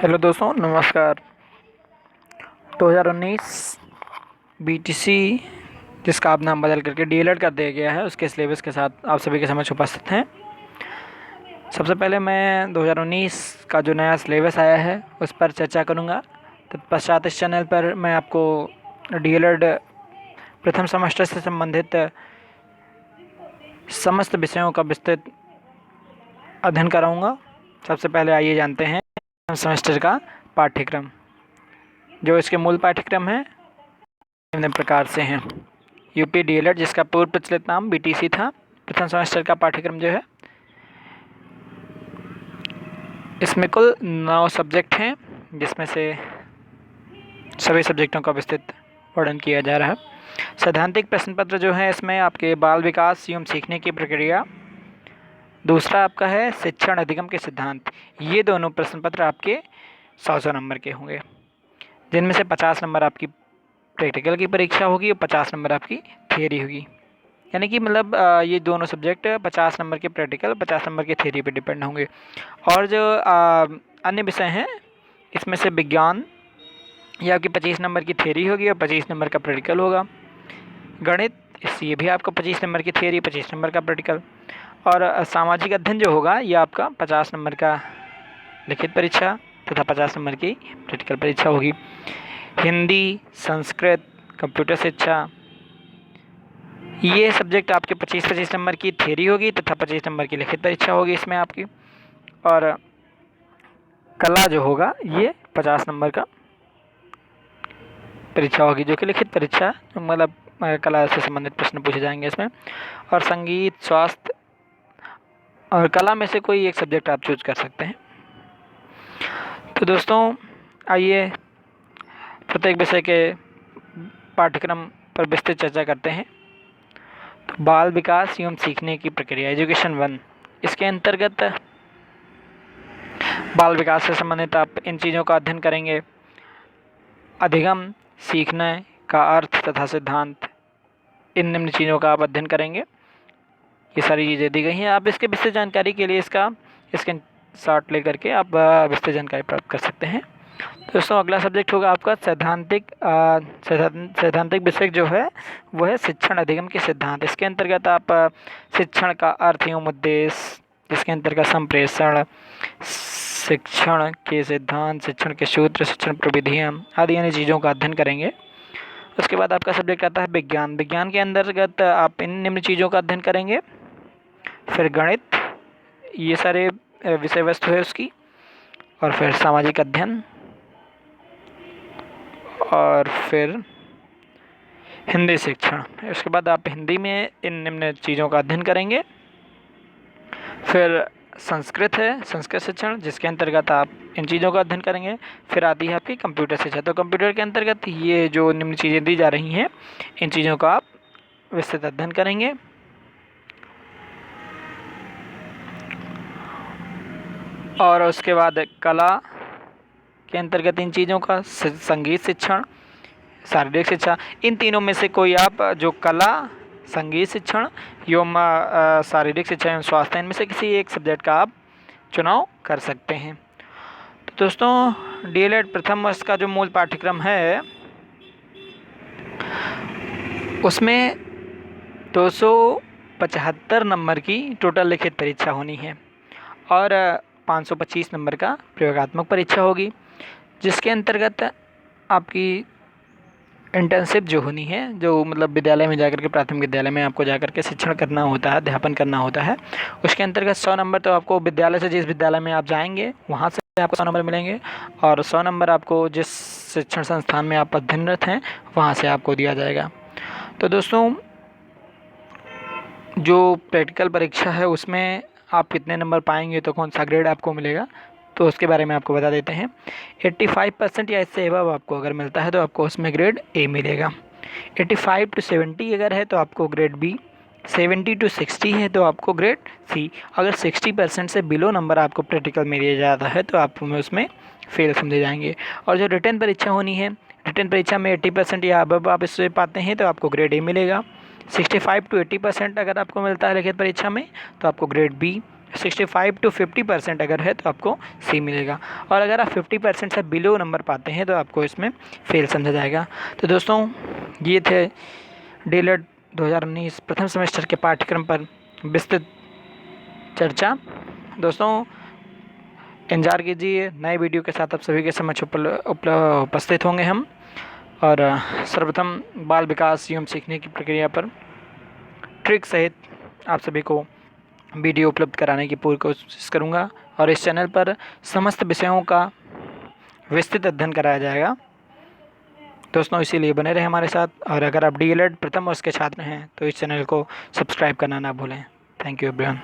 Hello दोस्तों, नमस्कार। 2019 BTC, जिसका अब नाम बदल करके डीएलएड कर दिया गया है, उसके सिलेबस के साथ आप सभी के समक्ष उपस्थित हैं। सबसे पहले मैं 2019 का जो नया सिलेबस आया है उस पर चर्चा करूंगा। तत्पश्चात इस चैनल पर मैं आपको डीएलएड प्रथम सेमेस्टर से संबंधित समस्त विषयों का विस्तृत अध्ययन कराऊंगा। सबसे पहले आइए जानते हैं प्रथम सेमेस्टर का पाठ्यक्रम। जो इसके मूल पाठ्यक्रम हैं निम्न प्रकार से हैं। यूपी डीएलएड, जिसका पूर्व प्रचलित नाम बीटीसी था, प्रथम सेमेस्टर का पाठ्यक्रम जो है, इसमें कुल 9 सब्जेक्ट हैं, जिसमें से सभी सब्जेक्टों का विस्तृत वर्णन किया जा रहा है। सैद्धांतिक प्रश्न पत्र जो है, इसमें आपके बाल विकास एवं सीखने की प्रक्रिया, दूसरा आपका है शिक्षण अधिगम के सिद्धांत। ये दोनों प्रश्न पत्र आपके 100 नंबर के होंगे, जिनमें से 50 नंबर आपकी प्रैक्टिकल की परीक्षा होगी और 50 नंबर आपकी थियरी होगी। यानी कि मतलब ये दोनों सब्जेक्ट 50 नंबर के प्रैक्टिकल, 50 नंबर के थियरी पे डिपेंड होंगे। और जो अन्य विषय हैं, इसमें से विज्ञान, ये आपकी 25 नंबर की थियरी होगी और 25 नंबर का प्रैक्टिकल होगा। गणित, ये भी आपका 25 नंबर की थियरी, 25 नंबर का प्रैक्टिकल। और सामाजिक अध्ययन जो होगा, ये आपका 50 नंबर का लिखित परीक्षा तथा 50 नंबर की प्रैक्टिकल परीक्षा होगी। हिंदी, संस्कृत, कंप्यूटर शिक्षा, ये सब्जेक्ट आपके 25-25 नंबर की थियरी होगी तथा 25 नंबर की लिखित परीक्षा होगी इसमें आपकी। और कला जो होगा, ये 50 नंबर का परीक्षा होगी, जो कि लिखित परीक्षा, मतलब कला से संबंधित प्रश्न पूछे जाएंगे इसमें। और संगीत, स्वास्थ्य और कला में से कोई एक सब्जेक्ट आप चूज कर सकते हैं। तो दोस्तों, आइए प्रत्येक विषय के पाठ्यक्रम पर विस्तृत चर्चा करते हैं। तो बाल विकास एवं सीखने की प्रक्रिया, एजुकेशन 1, इसके अंतर्गत बाल विकास से संबंधित आप इन चीज़ों का अध्ययन करेंगे। अधिगम, सीखने का अर्थ तथा सिद्धांत, इन निम्न चीज़ों का आप अध्ययन करेंगे। ये सारी चीज़ें दी गई हैं। आप इसके विस्तृत जानकारी के लिए इसका स्क्रीनशॉट लेकर के आप विस्तृत जानकारी प्राप्त कर सकते हैं। दोस्तों, अगला सब्जेक्ट होगा आपका सैद्धांतिक विषय जो है वो है शिक्षण अधिगम के सिद्धांत। इसके अंतर्गत आप शिक्षण का अर्थ एवं उद्देश्य, जिसके अंतर्गत संप्रेषण, शिक्षण के सिद्धांत, शिक्षण के सूत्र, शिक्षण प्रविधियाँ आदि अन्य चीज़ों का अध्ययन करेंगे। उसके बाद आपका सब्जेक्ट आता है विज्ञान। विज्ञान के अंतर्गत आप इन निम्न चीज़ों का अध्ययन करेंगे। फिर गणित, ये सारे विषय वस्तु है उसकी। और फिर सामाजिक अध्ययन, और फिर हिंदी शिक्षण। उसके बाद आप हिंदी में इन निम्न चीज़ों का अध्ययन करेंगे। फिर संस्कृत है, संस्कृत शिक्षण, जिसके अंतर्गत आप इन चीज़ों का अध्ययन करेंगे। फिर आती है आपकी कंप्यूटर शिक्षा। तो कंप्यूटर के अंतर्गत ये जो निम्न चीज़ें दी जा रही हैं, इन चीज़ों का आप विस्तृत अध्ययन करेंगे। और उसके बाद कला के अंतर्गत इन चीज़ों का संगीत शिक्षण, शारीरिक शिक्षा, इन तीनों में से कोई आप जो कला, संगीत शिक्षण एवं शारीरिक शिक्षा एवं स्वास्थ्य, इनमें से किसी एक सब्जेक्ट का आप चुनाव कर सकते हैं। तो दोस्तों, डीएलएड प्रथम वर्ष का जो मूल पाठ्यक्रम है, उसमें 275 नंबर की टोटल लिखित परीक्षा होनी है और 525 नंबर का प्रयोगात्मक परीक्षा होगी, जिसके अंतर्गत आपकी इंटर्नशिप जो होनी है, जो मतलब विद्यालय में जाकर के, प्राथमिक विद्यालय में आपको जाकर के शिक्षण करना होता है, अध्यापन करना होता है, उसके अंतर्गत 100 नंबर तो आपको विद्यालय से, जिस विद्यालय में आप जाएंगे वहाँ से आपको 100 नंबर मिलेंगे। और 100 नंबर आपको जिस शिक्षण संस्थान में आप अध्ययनरत हैं वहाँ से आपको दिया जाएगा। तो दोस्तों, जो प्रैक्टिकल परीक्षा है उसमें आप कितने नंबर पाएंगे, तो कौन सा ग्रेड आपको मिलेगा, तो उसके बारे में आपको बता देते हैं। 85% या इससे अबव आपको अगर मिलता है तो आपको उसमें ग्रेड ए मिलेगा। 85 to 70 अगर है तो आपको ग्रेड बी, 70 to 60 है तो आपको ग्रेड सी। अगर 60% से बिलो नंबर आपको प्रैक्टिकल में दिया जाता है तो आप उसमें फेल समझे जाएंगे। और जो रिटन परीक्षा होनी है, रिटन परीक्षा में 80% या अबव आप इससे पाते हैं तो आपको ग्रेड ए मिलेगा। 65 to 80% अगर आपको मिलता है लिखित परीक्षा में तो आपको ग्रेड बी, 65 to 50% अगर है तो आपको सी मिलेगा, और अगर आप 50% से बिलो नंबर पाते हैं तो आपको इसमें फेल समझा जाएगा। तो दोस्तों ये थे डीएलएड 2019 प्रथम सेमेस्टर के पाठ्यक्रम पर विस्तृत चर्चा। दोस्तों इंतजार कीजिए, नए वीडियो के साथ आप सभी के समक्ष उपस्थित होंगे हम, और सर्वप्रथम बाल विकास एवं सीखने की प्रक्रिया पर ट्रिक सहित आप सभी को वीडियो उपलब्ध कराने की पूरी कोशिश करूंगा, और इस चैनल पर समस्त विषयों का विस्तृत अध्ययन कराया जाएगा। दोस्तों इसीलिए बने रहे हमारे साथ, और अगर आप डीएलएड प्रथम वर्ष के छात्र हैं तो इस चैनल को सब्सक्राइब करना ना भूलें। Thank you everyone.